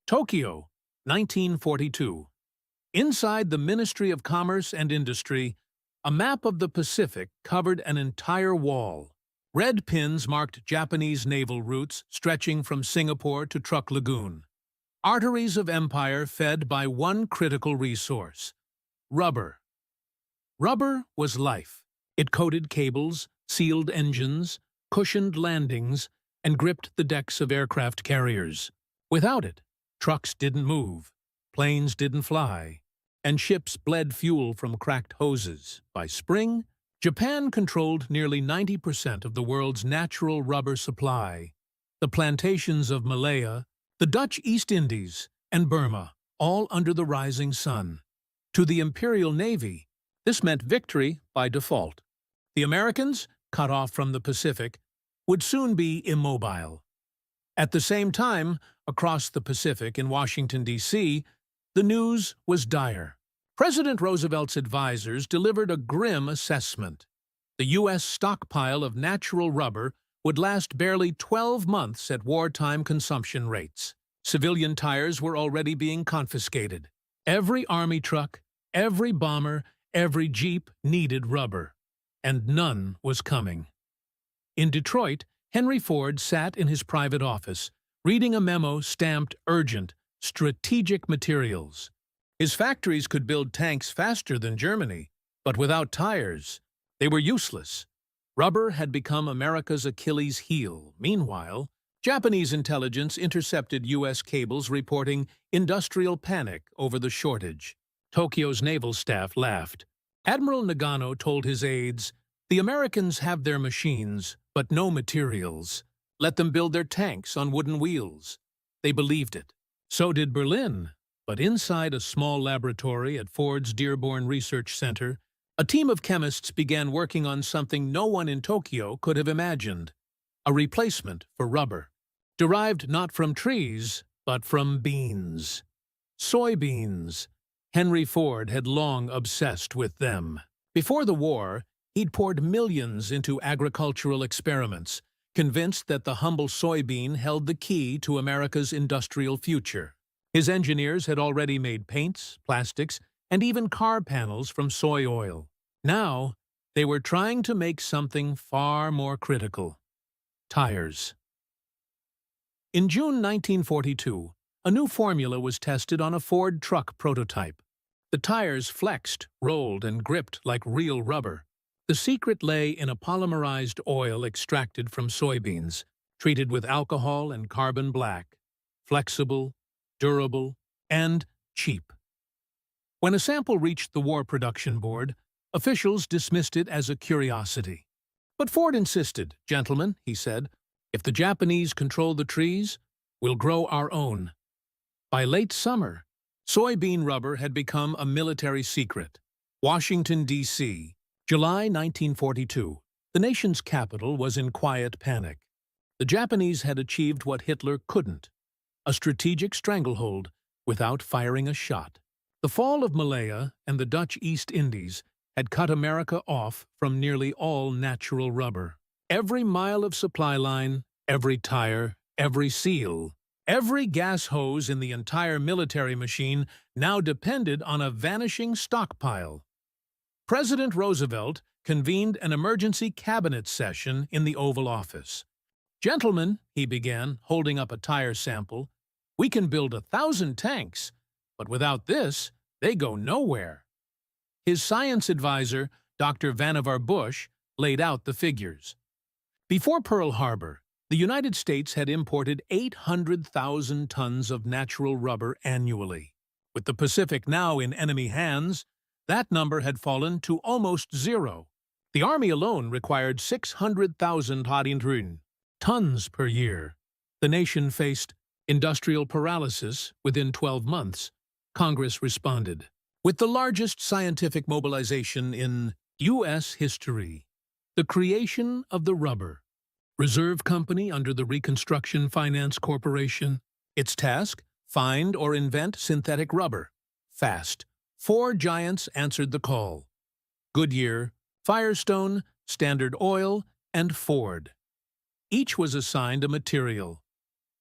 Tokyo, 1942. Inside the Ministry of Commerce and Industry, a map of the Pacific covered an entire wall. Red pins marked Japanese naval routes stretching from Singapore to Truk Lagoon. Arteries of empire fed by one critical resource: rubber. Rubber was life. It coated cables, sealed engines, cushioned landings, and gripped the decks of aircraft carriers. Without it, trucks didn't move, planes didn't fly, and ships bled fuel from cracked hoses. By spring, Japan controlled nearly 90% of the world's natural rubber supply. The plantations of Malaya, the Dutch East Indies, and Burma, all under the rising sun. To the Imperial Navy, this meant victory by default. The Americans, cut off from the Pacific, would soon be immobile. At the same time, across the Pacific in Washington, D.C., the news was dire. President Roosevelt's advisors delivered a grim assessment. The U.S. stockpile of natural rubber would last barely 12 months at wartime consumption rates. Civilian tires were already being confiscated. Every army truck, every bomber, every Jeep needed rubber, and none was coming. In Detroit, Henry Ford sat in his private office, reading a memo stamped urgent, strategic materials. His factories could build tanks faster than Germany, but without tires, they were useless. Rubber had become America's Achilles heel. Meanwhile, Japanese intelligence intercepted U.S. cables reporting industrial panic over the shortage. Tokyo's naval staff laughed. Admiral Nagano told his aides, "The Americans have their machines, but no materials. Let them build their tanks on wooden wheels." They believed it. So did Berlin. But inside a small laboratory at Ford's Dearborn Research Center, a team of chemists began working on something no one in Tokyo could have imagined: a replacement for rubber, derived not from trees, but from beans. Soybeans. Henry Ford had long obsessed with them. Before the war, he'd poured millions into agricultural experiments, convinced that the humble soybean held the key to America's industrial future. His engineers had already made paints, plastics, and even car panels from soy oil. Now, they were trying to make something far more critical: tires. In June 1942, a new formula was tested on a Ford truck prototype. The tires flexed, rolled, and gripped like real rubber. The secret lay in a polymerized oil extracted from soybeans, treated with alcohol and carbon black, flexible, durable, and cheap. When a sample reached the War Production Board, officials dismissed it as a curiosity. But Ford insisted. "Gentlemen," he said, "if the Japanese control the trees, we'll grow our own." By late summer, soybean rubber had become a military secret. Washington, D.C., July 1942. The nation's capital was in quiet panic. The Japanese had achieved what Hitler couldn't: a strategic stranglehold without firing a shot. The fall of Malaya and the Dutch East Indies had cut America off from nearly all natural rubber. Every mile of supply line, every tire, every seal, every gas hose in the entire military machine now depended on a vanishing stockpile. President Roosevelt convened an emergency cabinet session in the Oval Office. "Gentlemen," he began, holding up a tire sample, "we can build 1,000 tanks, but without this, they go nowhere." His science advisor, Dr. Vannevar Bush, laid out the figures. Before Pearl Harbor, the United States had imported 800,000 tons of natural rubber annually. With the Pacific now in enemy hands, that number had fallen to almost zero. The Army alone required 600,000 tons per year. The nation faced industrial paralysis within 12 months. Congress responded with the largest scientific mobilization in U.S. history: the creation of the Rubber Reserve Company under the Reconstruction Finance Corporation. Its task: find or invent synthetic rubber. Fast. 4 giants answered the call: Goodyear, Firestone, Standard Oil, and Ford. Each was assigned a material: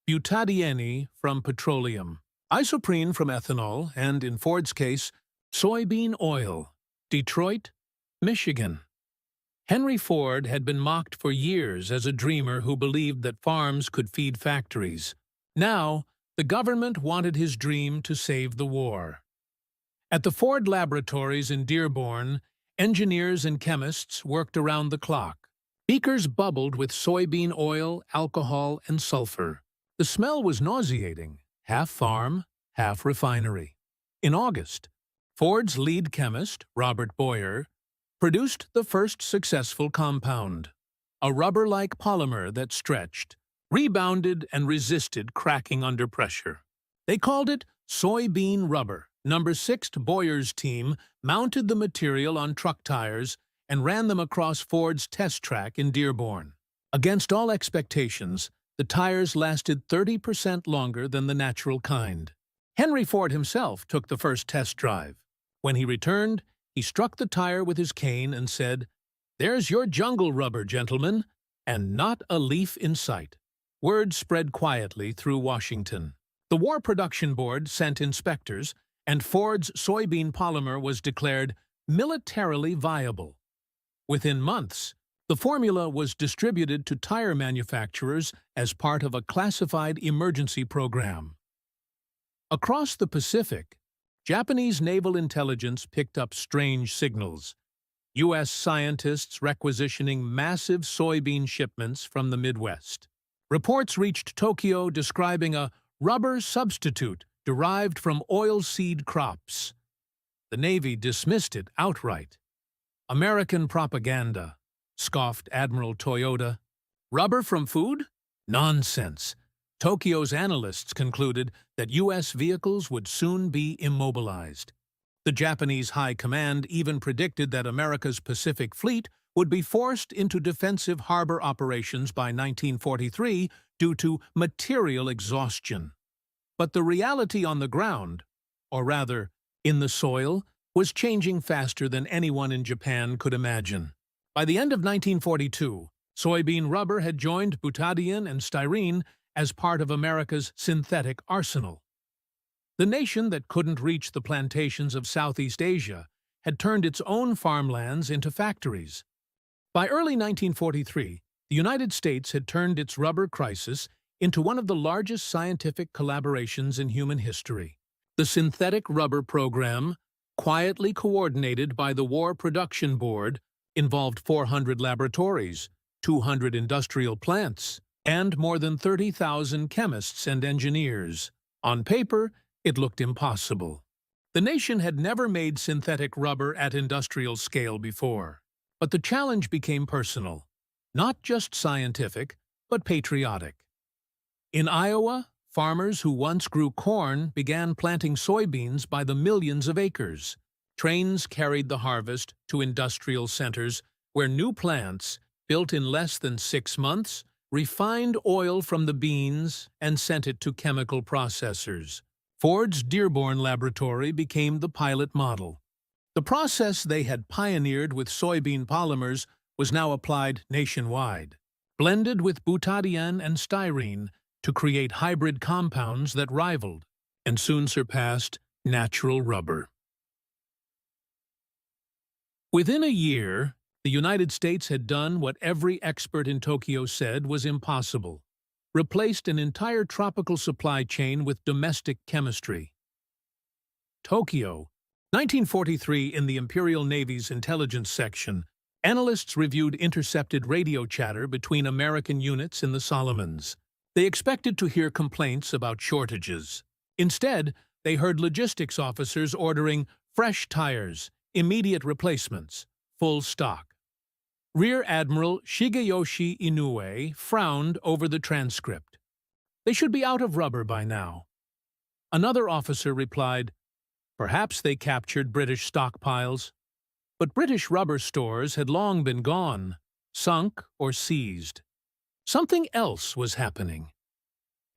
butadiene from petroleum, Isoprene from ethanol and, in Ford's case, soybean oil. Detroit, Michigan. Henry Ford had been mocked for years as a dreamer who believed that farms could feed factories. Now, the government wanted his dream to save the war. At the Ford laboratories in Dearborn, engineers and chemists worked around the clock. Beakers bubbled with soybean oil, alcohol, and sulfur. The smell was nauseating, half farm, half refinery. In August, Ford's lead chemist, Robert Boyer, produced the first successful compound, a rubber-like polymer that stretched, rebounded, and resisted cracking under pressure. They called it soybean rubber. Number 6 Boyer's team mounted the material on truck tires and ran them across Ford's test track in Dearborn. Against all expectations, the tires lasted 30% longer than the natural kind. Henry Ford himself took the first test drive. When he returned, he struck the tire with his cane and said, "There's your jungle rubber, gentlemen," and not a leaf in sight. Word spread quietly through Washington. The War Production Board sent inspectors, and Ford's soybean polymer was declared militarily viable. Within months, the formula was distributed to tire manufacturers as part of a classified emergency program. Across the Pacific, Japanese naval intelligence picked up strange signals. U.S. scientists requisitioning massive soybean shipments from the Midwest. Reports reached Tokyo describing a rubber substitute derived from oilseed crops. The Navy dismissed it outright. American propaganda, scoffed Admiral Toyota. Rubber from food? Nonsense. Tokyo's analysts concluded that U.S. vehicles would soon be immobilized. The Japanese High Command even predicted that America's Pacific Fleet would be forced into defensive harbor operations by 1943 due to material exhaustion. But the reality on the ground, or rather, in the soil, was changing faster than anyone in Japan could imagine. By the end of 1942, soybean rubber had joined butadiene and styrene as part of America's synthetic arsenal. The nation that couldn't reach the plantations of Southeast Asia had turned its own farmlands into factories. By early 1943, the United States had turned its rubber crisis into one of the largest scientific collaborations in human history. The Synthetic Rubber Program, quietly coordinated by the War Production Board, involved 400 laboratories, 200 industrial plants, and more than 30,000 chemists and engineers. On paper, it looked impossible. The nation had never made synthetic rubber at industrial scale before. But the challenge became personal, not just scientific, but patriotic. In Iowa, farmers who once grew corn began planting soybeans by the millions of acres. Trains carried the harvest to industrial centers where new plants, built in less than 6 months, refined oil from the beans and sent it to chemical processors. Ford's Dearborn laboratory became the pilot model. The process they had pioneered with soybean polymers was now applied nationwide, blended with butadiene and styrene to create hybrid compounds that rivaled and soon surpassed natural rubber. Within a year, the United States had done what every expert in Tokyo said was impossible: replaced an entire tropical supply chain with domestic chemistry. Tokyo, 1943. In the Imperial Navy's intelligence section, analysts reviewed intercepted radio chatter between American units in the Solomons. They expected to hear complaints about shortages. Instead, they heard logistics officers ordering fresh tires, immediate replacements, full stock. Rear Admiral Shigeyoshi Inoue frowned over the transcript. They should be out of rubber by now. Another officer replied, perhaps they captured British stockpiles. But British rubber stores had long been gone, sunk or seized. Something else was happening.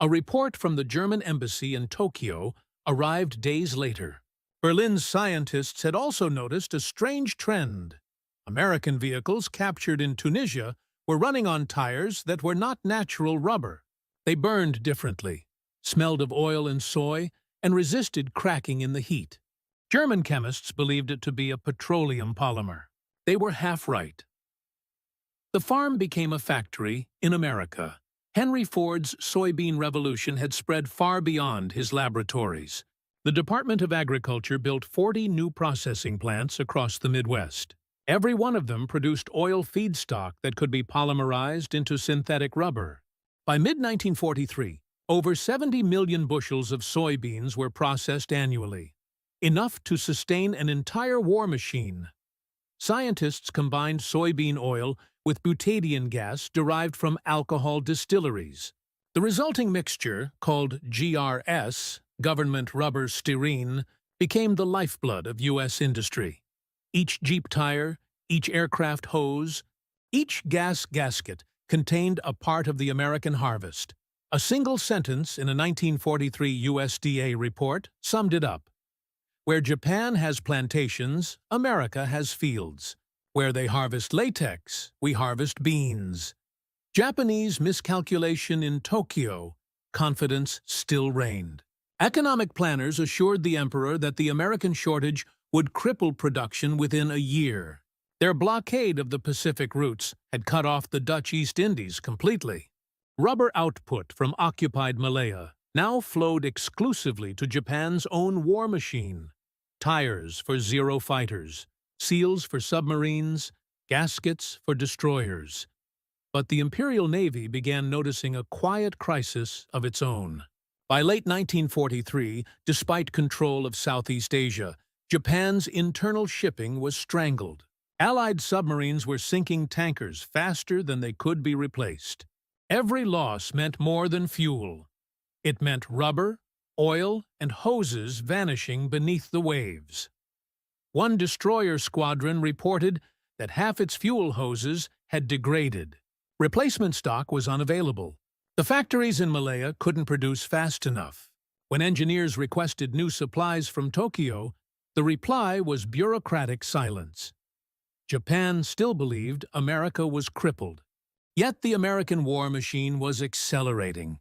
A report from the German embassy in Tokyo arrived days later. Berlin's scientists had also noticed a strange trend. American vehicles captured in Tunisia were running on tires that were not natural rubber. They burned differently, smelled of oil and soy, and resisted cracking in the heat. German chemists believed it to be a petroleum polymer. They were half right. The farm became a factory in America. Henry Ford's soybean revolution had spread far beyond his laboratories. The Department of Agriculture built 40 new processing plants across the Midwest. Every one of them produced oil feedstock that could be polymerized into synthetic rubber. By mid-1943, over 70 million bushels of soybeans were processed annually, enough to sustain an entire war machine. Scientists combined soybean oil with butadiene gas derived from alcohol distilleries. The resulting mixture, called GRS, Government Rubber Styrene, became the lifeblood of U.S. industry. Each Jeep tire, each aircraft hose, each gas gasket contained a part of the American harvest. A single sentence in a 1943 USDA report summed it up. Where Japan has plantations, America has fields. Where they harvest latex, we harvest beans. Japanese miscalculation in Tokyo, confidence still reigned. Economic planners assured the emperor that the American shortage would cripple production within a year. Their blockade of the Pacific routes had cut off the Dutch East Indies completely. Rubber output from occupied Malaya now flowed exclusively to Japan's own war machine. Tires for Zero fighters, seals for submarines, gaskets for destroyers. But the Imperial Navy began noticing a quiet crisis of its own. By late 1943, despite control of Southeast Asia, Japan's internal shipping was strangled. Allied submarines were sinking tankers faster than they could be replaced. Every loss meant more than fuel. It meant rubber, oil, and hoses vanishing beneath the waves. One destroyer squadron reported that half its fuel hoses had degraded. Replacement stock was unavailable. The factories in Malaya couldn't produce fast enough. When engineers requested new supplies from Tokyo, the reply was bureaucratic silence. Japan still believed America was crippled. Yet the American war machine was accelerating.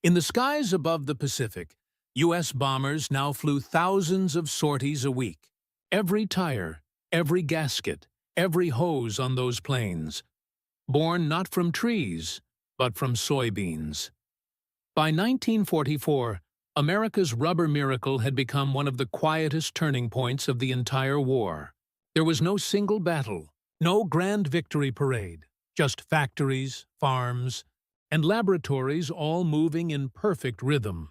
In the skies above the Pacific, U.S. bombers now flew thousands of sorties a week. Every tire, every gasket, every hose on those planes, born not from trees, but from soybeans. By 1944, America's rubber miracle had become one of the quietest turning points of the entire war. There was no single battle, no grand victory parade, just factories, farms, and laboratories all moving in perfect rhythm.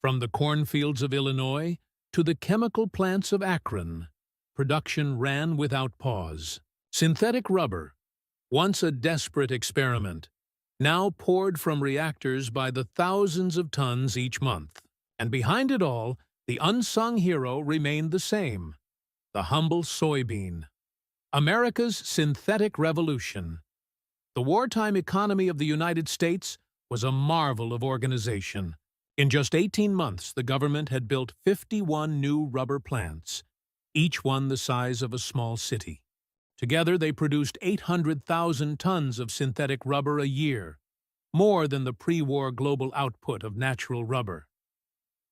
From the cornfields of Illinois to the chemical plants of Akron, production ran without pause. Synthetic rubber, once a desperate experiment, now poured from reactors by the thousands of tons each month. And behind it all, the unsung hero remained the same, the humble soybean. America's synthetic revolution. The wartime economy of the United States was a marvel of organization. In just 18 months, the government had built 51 new rubber plants, each one the size of a small city. Together, they produced 800,000 tons of synthetic rubber a year, more than the pre-war global output of natural rubber.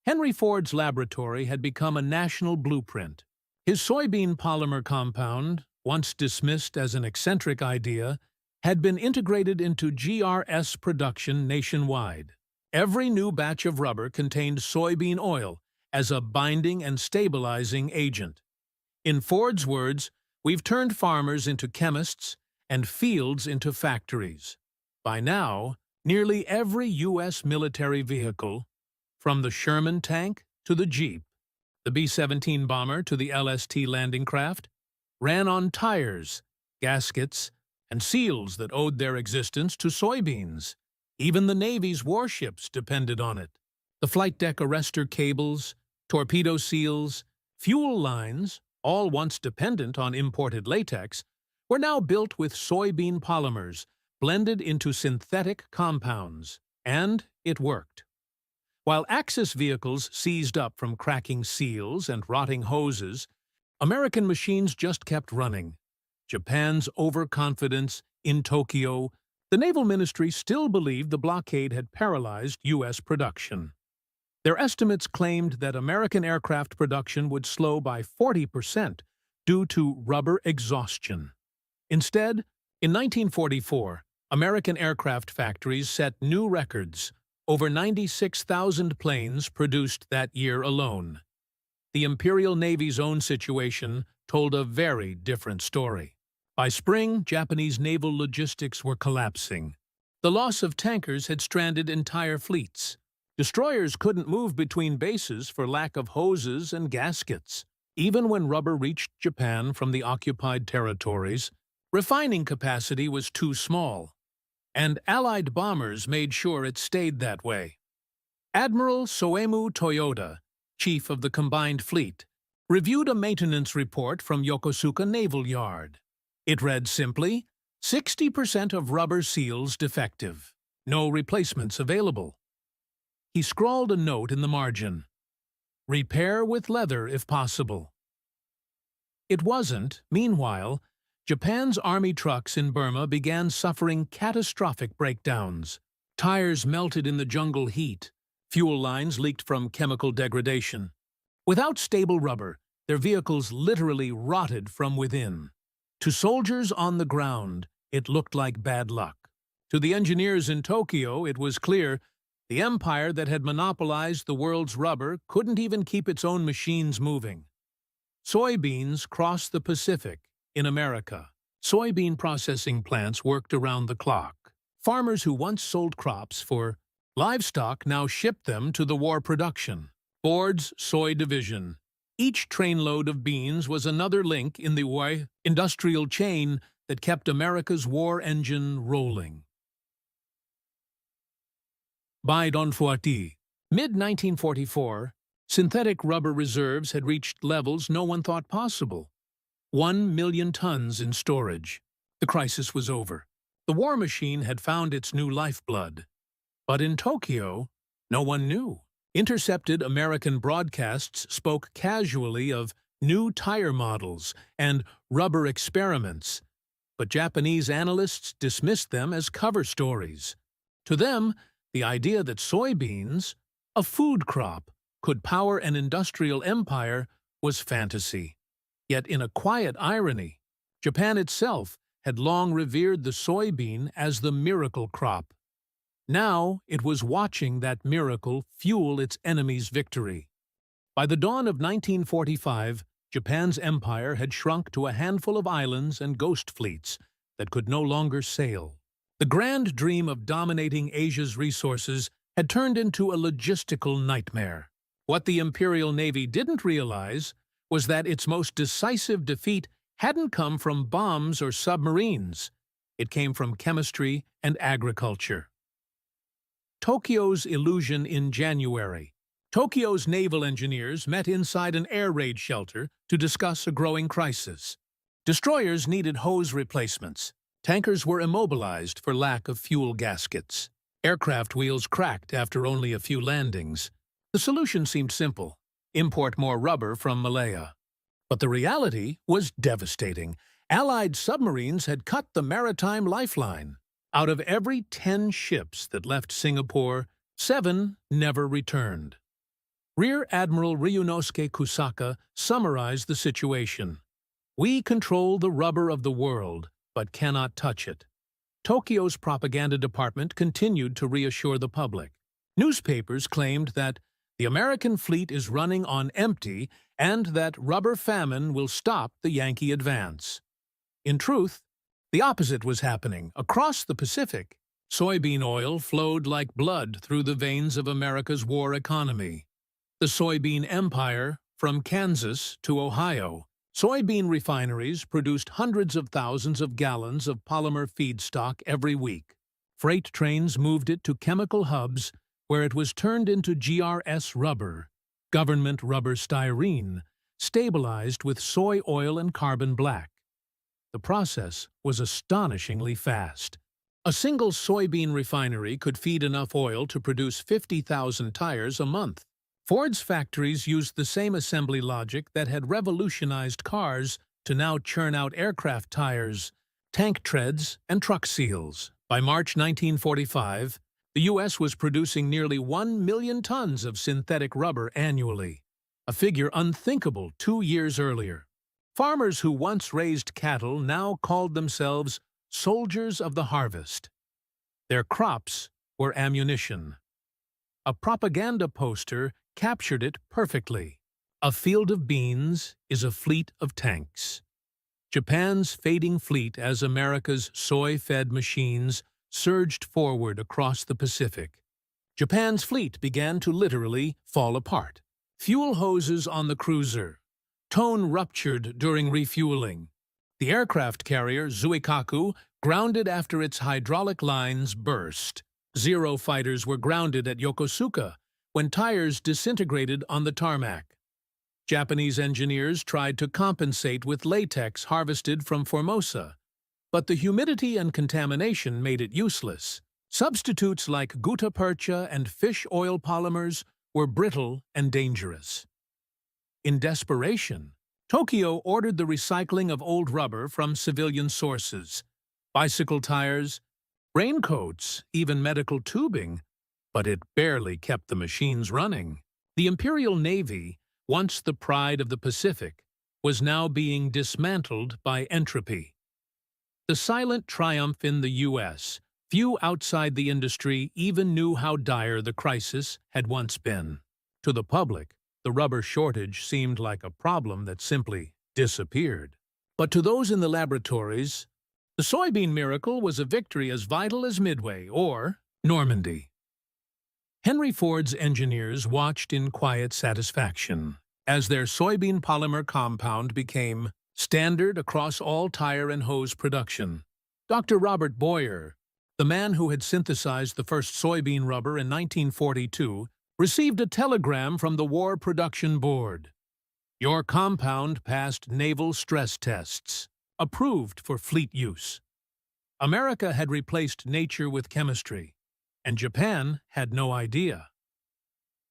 Henry Ford's laboratory had become a national blueprint. His soybean polymer compound, once dismissed as an eccentric idea, had been integrated into GRS production nationwide. Every new batch of rubber contained soybean oil as a binding and stabilizing agent. In Ford's words, "We've turned farmers into chemists and fields into factories." By now, nearly every U.S. military vehicle, from the Sherman tank to the Jeep, the B-17 bomber to the LST landing craft, ran on tires, gaskets, and seals that owed their existence to soybeans. Even the Navy's warships depended on it. The flight deck arrestor cables, torpedo seals, fuel lines, all once dependent on imported latex, were now built with soybean polymers blended into synthetic compounds, and it worked. While Axis vehicles seized up from cracking seals and rotting hoses, American machines just kept running. Japan's overconfidence in Tokyo, the Naval Ministry still believed the blockade had paralyzed U.S. production. Their estimates claimed that American aircraft production would slow by 40% due to rubber exhaustion. Instead, in 1944, American aircraft factories set new records, over 96,000 planes produced that year alone. The Imperial Navy's own situation told a very different story. By spring, Japanese naval logistics were collapsing. The loss of tankers had stranded entire fleets. Destroyers couldn't move between bases for lack of hoses and gaskets. Even when rubber reached Japan from the occupied territories, refining capacity was too small, and Allied bombers made sure it stayed that way. Admiral Soemu Toyoda, chief of the combined fleet, reviewed a maintenance report from Yokosuka Naval Yard. It read simply, 60% of rubber seals defective. No replacements available. He scrawled a note in the margin. Repair with leather if possible. It wasn't. Meanwhile, Japan's army trucks in Burma began suffering catastrophic breakdowns. Tires melted in the jungle heat. Fuel lines leaked from chemical degradation. Without stable rubber, their vehicles literally rotted from within. To soldiers on the ground, it looked like bad luck. To the engineers in Tokyo, it was clear the empire that had monopolized the world's rubber couldn't even keep its own machines moving. Soybeans crossed the Pacific in America. Soybean processing plants worked around the clock. Farmers who once sold crops for livestock now shipped them to the war production. Ford's Soy Division. Each trainload of beans was another link in the industrial chain that kept America's war engine rolling. By Donfuati, mid-1944, synthetic rubber reserves had reached levels no one thought possible. 1 million tons in storage. The crisis was over. The war machine had found its new lifeblood. But in Tokyo, no one knew. Intercepted American broadcasts spoke casually of new tire models and rubber experiments, but Japanese analysts dismissed them as cover stories. To them, the idea that soybeans, a food crop, could power an industrial empire was fantasy. Yet in a quiet irony, Japan itself had long revered the soybean as the miracle crop. Now it was watching that miracle fuel its enemy's victory. By the dawn of 1945, Japan's empire had shrunk to a handful of islands and ghost fleets that could no longer sail. The grand dream of dominating Asia's resources had turned into a logistical nightmare. What the Imperial Navy didn't realize was that its most decisive defeat hadn't come from bombs or submarines. It came from chemistry and agriculture. Tokyo's illusion in January. Tokyo's naval engineers met inside an air raid shelter to discuss a growing crisis. Destroyers needed hose replacements. Tankers were immobilized for lack of fuel gaskets. Aircraft wheels cracked after only a few landings. The solution seemed simple: import more rubber from Malaya. But the reality was devastating. Allied submarines had cut the maritime lifeline. Out of every 10 ships that left Singapore, 7 never returned. Rear Admiral Ryunosuke Kusaka summarized the situation. "We control the rubber of the world, but cannot touch it." Tokyo's propaganda department continued to reassure the public. Newspapers claimed that the American fleet is running on empty and that rubber famine will stop the Yankee advance. In truth, the opposite was happening. Across the Pacific, soybean oil flowed like blood through the veins of America's war economy. The soybean empire, from Kansas to Ohio. Soybean refineries produced hundreds of thousands of gallons of polymer feedstock every week. Freight trains moved it to chemical hubs where it was turned into GRS rubber, government rubber styrene, stabilized with soy oil and carbon black. The process was astonishingly fast. A single soybean refinery could feed enough oil to produce 50,000 tires a month. Ford's factories used the same assembly logic that had revolutionized cars to now churn out aircraft tires, tank treads, and truck seals. By March 1945, The U.S. was producing nearly 1 million tons of synthetic rubber annually, a figure unthinkable 2 years earlier. Farmers who once raised cattle now called themselves soldiers of the harvest. Their crops were ammunition. A propaganda poster captured it perfectly. A field of beans is a fleet of tanks. Japan's fading fleet as America's soy-fed machines surged forward across the Pacific. Japan's fleet began to literally fall apart. Fuel hoses on the cruiser. Tone ruptured during refueling. The aircraft carrier Zuikaku grounded after its hydraulic lines burst. Zero fighters were grounded at Yokosuka when tires disintegrated on the tarmac. Japanese engineers tried to compensate with latex harvested from Formosa, but the humidity and contamination made it useless. Substitutes like gutta percha and fish oil polymers were brittle and dangerous. In desperation, Tokyo ordered the recycling of old rubber from civilian sources, bicycle tires, raincoats, even medical tubing, but it barely kept the machines running. The Imperial Navy, once the pride of the Pacific, was now being dismantled by entropy. The silent triumph in the U.S., few outside the industry even knew how dire the crisis had once been. To the public, the rubber shortage seemed like a problem that simply disappeared. But to those in the laboratories, the soybean miracle was a victory as vital as Midway or Normandy. Henry Ford's engineers watched in quiet satisfaction as their soybean polymer compound became standard across all tire and hose production. Dr. Robert Boyer, the man who had synthesized the first soybean rubber in 1942, received a telegram from the War Production Board. Your compound passed naval stress tests, approved for fleet use. America had replaced nature with chemistry, and Japan had no idea.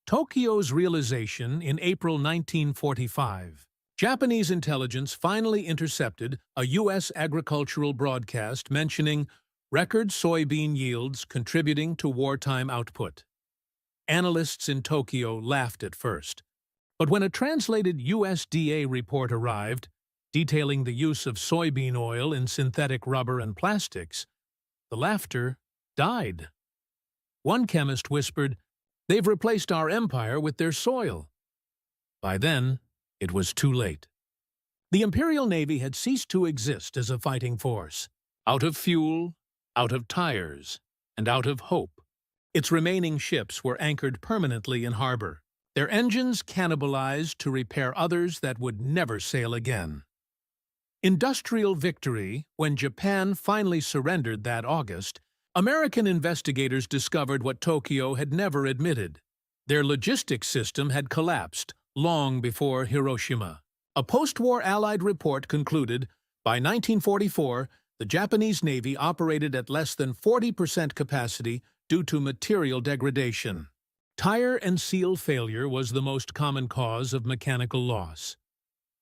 Tokyo's realization in April 1945. Japanese intelligence finally intercepted a U.S. agricultural broadcast mentioning record soybean yields contributing to wartime output. Analysts in Tokyo laughed at first, but when a translated USDA report arrived, detailing the use of soybean oil in synthetic rubber and plastics, the laughter died. One chemist whispered, "They've replaced our empire with their soil." By then, it was too late. The Imperial Navy had ceased to exist as a fighting force. Out of fuel, out of tires, and out of hope, its remaining ships were anchored permanently in harbor, their engines cannibalized to repair others that would never sail again. Industrial victory. When Japan finally surrendered that August, American investigators discovered what Tokyo had never admitted. Their logistics system had collapsed long before Hiroshima. A post-war Allied report concluded, by 1944, the Japanese Navy operated at less than 40% capacity due to material degradation. Tire and seal failure was the most common cause of mechanical loss.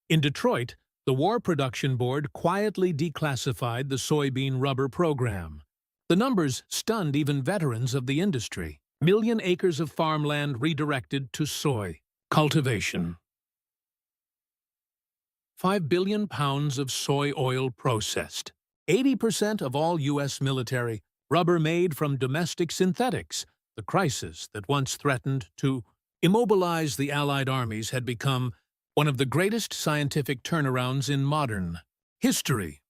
In Detroit, the War Production Board quietly declassified the soybean rubber program. The numbers stunned even veterans of the industry. Million acres of farmland redirected to soy cultivation. 5 billion pounds of soy oil processed. 80% of all U.S. military rubber made from domestic synthetics. The crisis that once threatened to immobilize the Allied armies had become one of the greatest scientific turnarounds in modern history.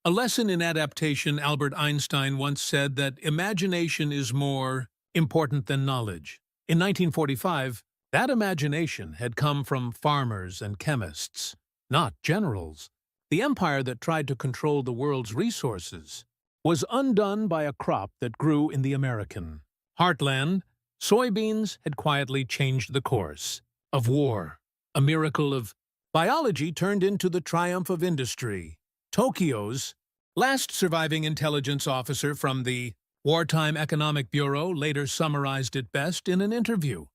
A lesson in adaptation. Albert Einstein once said that imagination is more important than knowledge. In 1945, that imagination had come from farmers and chemists, not generals. The empire that tried to control the world's resources was undone by a crop that grew in the American heartland. Soybeans had quietly changed the course of war. A miracle of biology turned into the triumph of industry. Tokyo's last surviving intelligence officer from the Wartime Economic Bureau later summarized it best in an interview.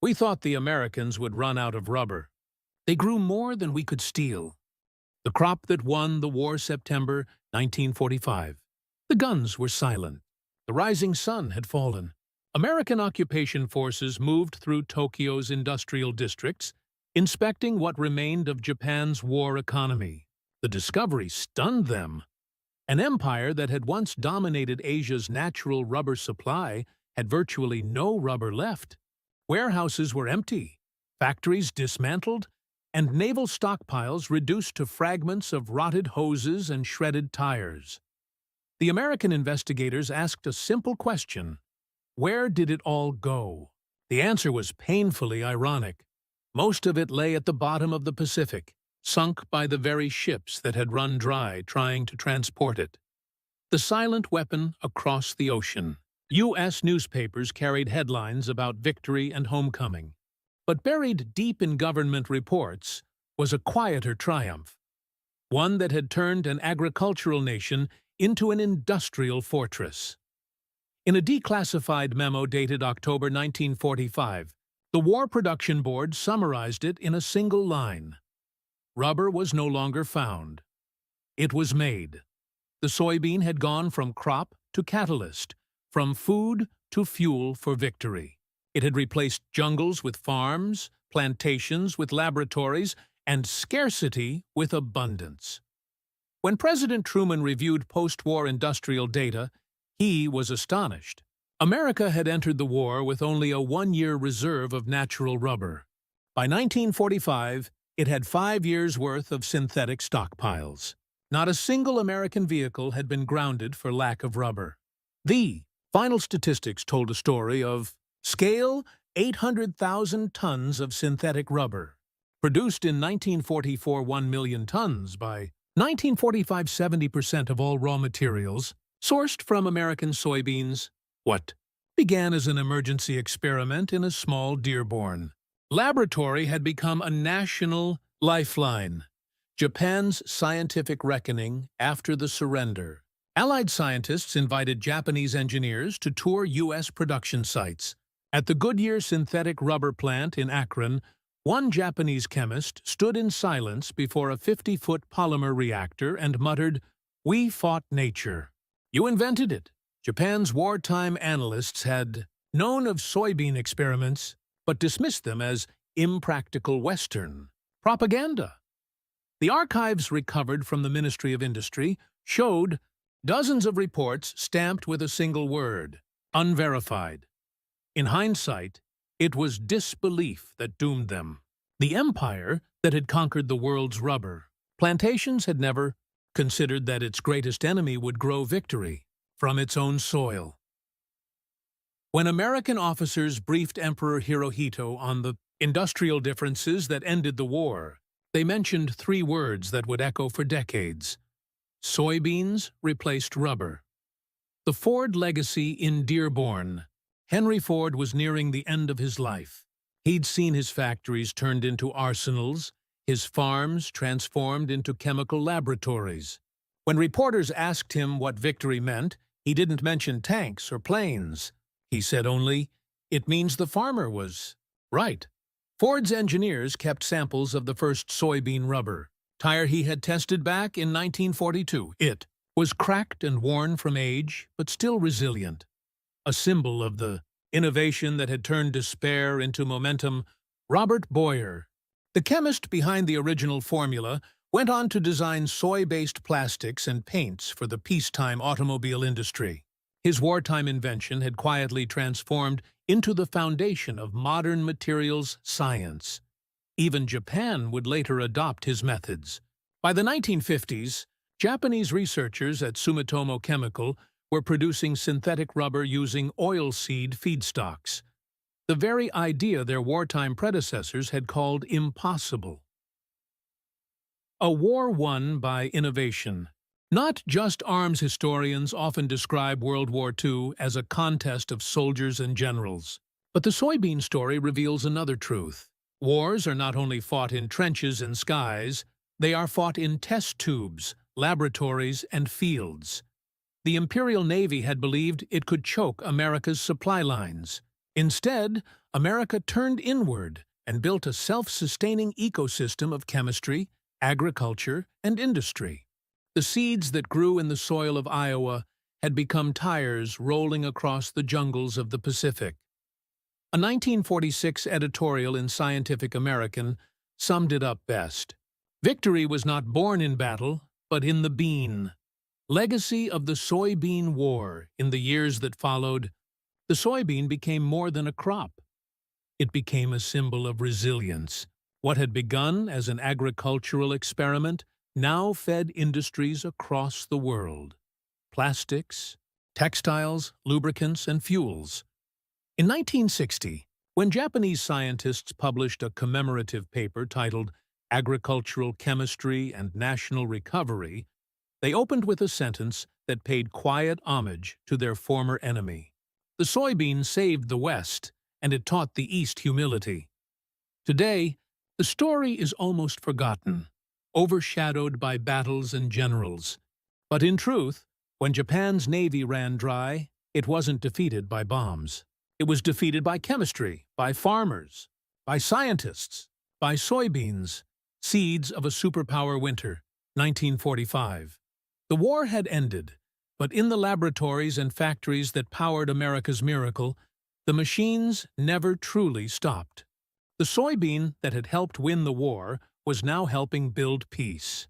"We thought the Americans would run out of rubber. They grew more than we could steal." The crop that won the war. September 1945. The guns were silent. The rising sun had fallen. American occupation forces moved through Tokyo's industrial districts, inspecting what remained of Japan's war economy. The discovery stunned them. An empire that had once dominated Asia's natural rubber supply had virtually no rubber left. Warehouses were empty, factories dismantled, and naval stockpiles reduced to fragments of rotted hoses and shredded tires. The American investigators asked a simple question: where did it all go? The answer was painfully ironic. Most of it lay at the bottom of the Pacific, sunk by the very ships that had run dry trying to transport it. The silent weapon across the ocean. U.S. newspapers carried headlines about victory and homecoming. But buried deep in government reports was a quieter triumph, one that had turned an agricultural nation into an industrial fortress. In a declassified memo dated October 1945, the War Production Board summarized it in a single line. Rubber was no longer found. It was made. The soybean had gone from crop to catalyst, from food to fuel for victory. It had replaced jungles with farms, plantations with laboratories, and scarcity with abundance. When President Truman reviewed post-war industrial data, he was astonished. America had entered the war with only a one-year reserve of natural rubber. By 1945, it had 5 years' worth of synthetic stockpiles. Not a single American vehicle had been grounded for lack of rubber. The final statistics told a story of scale 800,000 tons of synthetic rubber. Produced in 1944 1 million tons, by 1945 70% of all raw materials, sourced from American soybeans. What began as an emergency experiment in a small Dearborn laboratory had become a national lifeline. Japan's scientific reckoning after the surrender. Allied scientists invited Japanese engineers to tour U.S. production sites. At the Goodyear synthetic rubber plant in Akron, one Japanese chemist stood in silence before a 50-foot polymer reactor and muttered, "We fought nature. You invented it." Japan's wartime analysts had known of soybean experiments, but dismissed them as impractical Western propaganda. The archives recovered from the Ministry of Industry showed dozens of reports stamped with a single word: unverified. In hindsight, it was disbelief that doomed them. The empire that had conquered the world's rubber plantations had never considered that its greatest enemy would grow victory from its own soil. When American officers briefed Emperor Hirohito on the industrial differences that ended the war, they mentioned 3 words that would echo for decades: soybeans replaced rubber. The Ford legacy in Dearborn. Henry Ford was nearing the end of his life. He'd seen his factories turned into arsenals, his farms transformed into chemical laboratories. When reporters asked him what victory meant, he didn't mention tanks or planes. He said only, "It means the farmer was right." Ford's engineers kept samples of the first soybean rubber, tire he had tested back in 1942. It was cracked and worn from age, but still resilient. A symbol of the innovation that had turned despair into momentum. Robert Boyer, the chemist behind the original formula, went on to design soy-based plastics and paints for the peacetime automobile industry. His wartime invention had quietly transformed into the foundation of modern materials science. Even Japan would later adopt his methods. By the 1950s, Japanese researchers at Sumitomo Chemical were producing synthetic rubber using oilseed feedstocks, the very idea their wartime predecessors had called impossible. A war won by innovation. Not just arms historians often describe World War II as a contest of soldiers and generals, but the soybean story reveals another truth. Wars are not only fought in trenches and skies, they are fought in test tubes, laboratories, and fields. The Imperial Navy had believed it could choke America's supply lines. Instead, America turned inward and built a self-sustaining ecosystem of chemistry, agriculture, and industry. The seeds that grew in the soil of Iowa had become tires rolling across the jungles of the Pacific. A 1946 editorial in Scientific American summed it up best. Victory was not born in battle, but in the bean. Legacy of the Soybean War. In the years that followed, the soybean became more than a crop. It became a symbol of resilience. What had begun as an agricultural experiment now fed industries across the world. Plastics, textiles, lubricants, and fuels. In 1960, when Japanese scientists published a commemorative paper titled Agricultural Chemistry and National Recovery, they opened with a sentence that paid quiet homage to their former enemy. The soybean saved the West, and it taught the East humility. Today, the story is almost forgotten, overshadowed by battles and generals. But in truth, when Japan's navy ran dry, it wasn't defeated by bombs. It was defeated by chemistry, by farmers, by scientists, by soybeans, seeds of a superpower winter, 1945. The war had ended, but in the laboratories and factories that powered America's miracle, the machines never truly stopped. The soybean that had helped win the war was now helping build peace.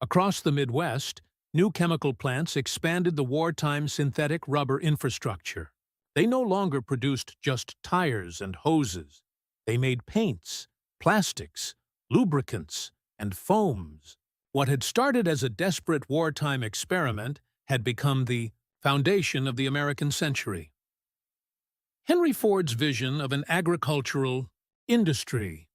Across the Midwest, new chemical plants expanded the wartime synthetic rubber infrastructure. They no longer produced just tires and hoses. They made paints, plastics, lubricants, and foams. What had started as a desperate wartime experiment had become the foundation of the American century. Henry Ford's vision of an agricultural industry,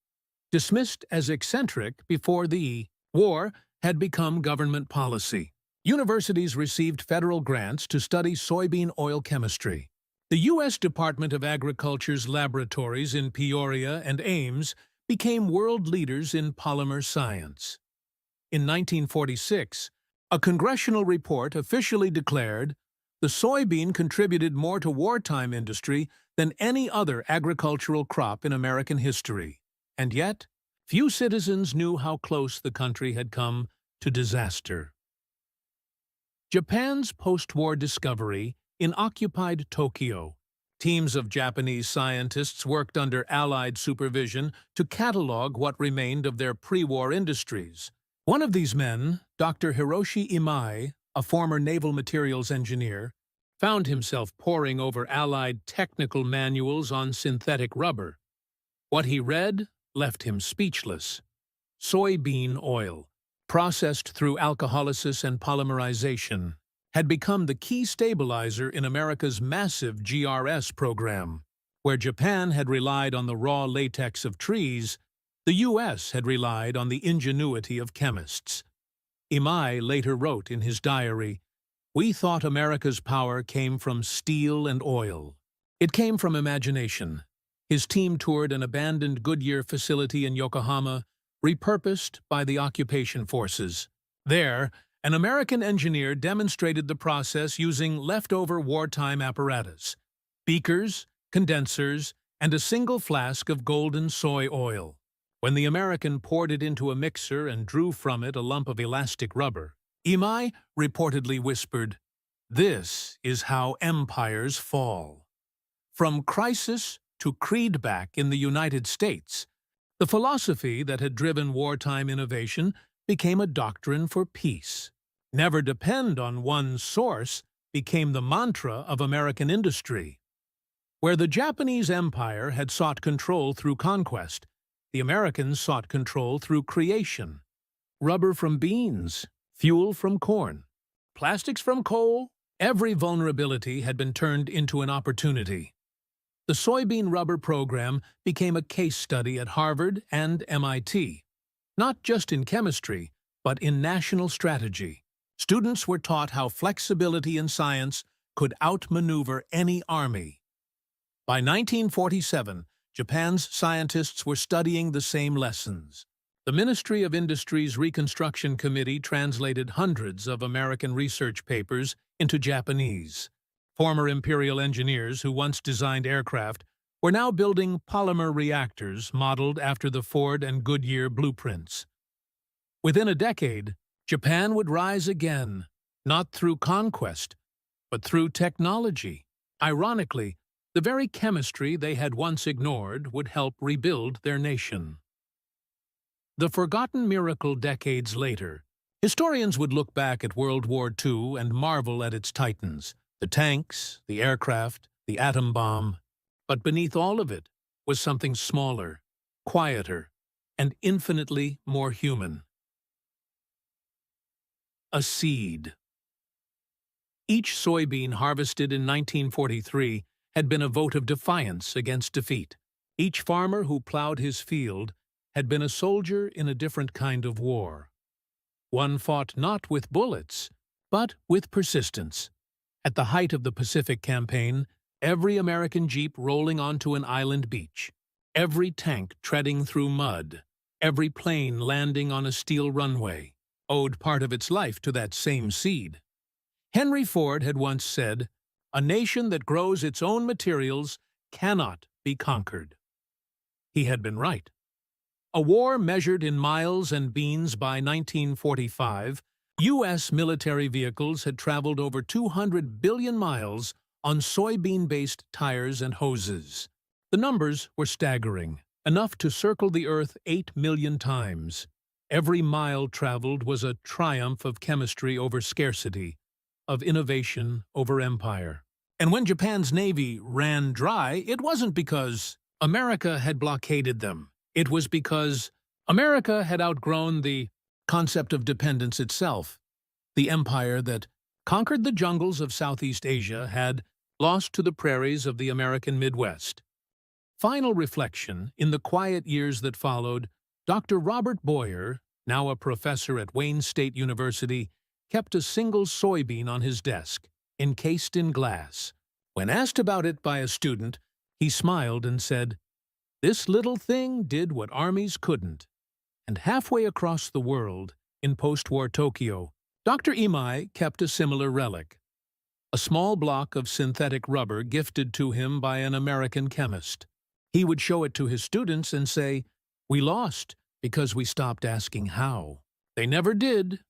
dismissed as eccentric before the war, had become government policy. Universities received federal grants to study soybean oil chemistry. The U.S. Department of Agriculture's laboratories in Peoria and Ames became world leaders in polymer science. In 1946, a congressional report officially declared the soybean contributed more to wartime industry than any other agricultural crop in American history. And yet, few citizens knew how close the country had come to disaster. Japan's post-war discovery. In occupied Tokyo, teams of Japanese scientists worked under Allied supervision to catalog what remained of their pre-war industries. One of these men, Dr. Hiroshi Imai, a former naval materials engineer, found himself poring over Allied technical manuals on synthetic rubber. What he read left him speechless. Soybean oil, processed through alcoholysis and polymerization, had become the key stabilizer in America's massive GRS program. Where Japan had relied on the raw latex of trees, the U.S. had relied on the ingenuity of chemists. Imai later wrote in his diary, "We thought America's power came from steel and oil. It came from imagination." His team toured an abandoned Goodyear facility in Yokohama, repurposed by the occupation forces. There, an American engineer demonstrated the process using leftover wartime apparatus, beakers, condensers, and a single flask of golden soy oil. When the American poured it into a mixer and drew from it a lump of elastic rubber, Imai reportedly whispered, "This is how empires fall." From crisis to creedback in the United States, the philosophy that had driven wartime innovation became a doctrine for peace. Never depend on one source became the mantra of American industry. Where the Japanese Empire had sought control through conquest, the Americans sought control through creation. Rubber from beans, fuel from corn, plastics from coal, every vulnerability had been turned into an opportunity. The soybean rubber program became a case study at Harvard and MIT, not just in chemistry, but in national strategy. Students were taught how flexibility in science could outmaneuver any army. By 1947, Japan's scientists were studying the same lessons. The Ministry of Industry's Reconstruction Committee translated hundreds of American research papers into Japanese. Former imperial engineers who once designed aircraft were now building polymer reactors modeled after the Ford and Goodyear blueprints. Within a decade, Japan would rise again, not through conquest, but through technology. Ironically, the very chemistry they had once ignored would help rebuild their nation. The forgotten miracle decades later, historians would look back at World War II and marvel at its titans, the tanks, the aircraft, the atom bomb. But beneath all of it was something smaller, quieter, and infinitely more human. A seed. Each soybean harvested in 1943 had been a vote of defiance against defeat. Each farmer who plowed his field had been a soldier in a different kind of war. One fought not with bullets, but with persistence. At the height of the Pacific Campaign, every American jeep rolling onto an island beach, every tank treading through mud, every plane landing on a steel runway, owed part of its life to that same seed. Henry Ford had once said, "A nation that grows its own materials cannot be conquered." He had been right. A war measured in miles and beans by 1945, U.S. military vehicles had traveled over 200 billion miles on soybean-based tires and hoses. The numbers were staggering, enough to circle the Earth 8 million times. Every mile traveled was a triumph of chemistry over scarcity, of innovation over empire. And when Japan's navy ran dry, it wasn't because America had blockaded them. It was because America had outgrown the concept of dependence itself. The empire that conquered the jungles of Southeast Asia had lost to the prairies of the American Midwest. Final reflection, in the quiet years that followed, Dr. Robert Boyer, now a professor at Wayne State University, kept a single soybean on his desk, encased in glass. When asked about it by a student, he smiled and said, "This little thing did what armies couldn't." And halfway across the world, in post-war Tokyo, Dr. Imai kept a similar relic, a small block of synthetic rubber gifted to him by an American chemist. He would show it to his students and say, "We lost because we stopped asking how." They never did.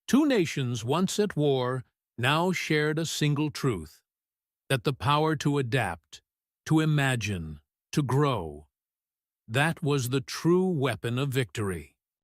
Two nations once at war now shared a single truth, that the power to adapt, to imagine, to grow, that was the true weapon of victory.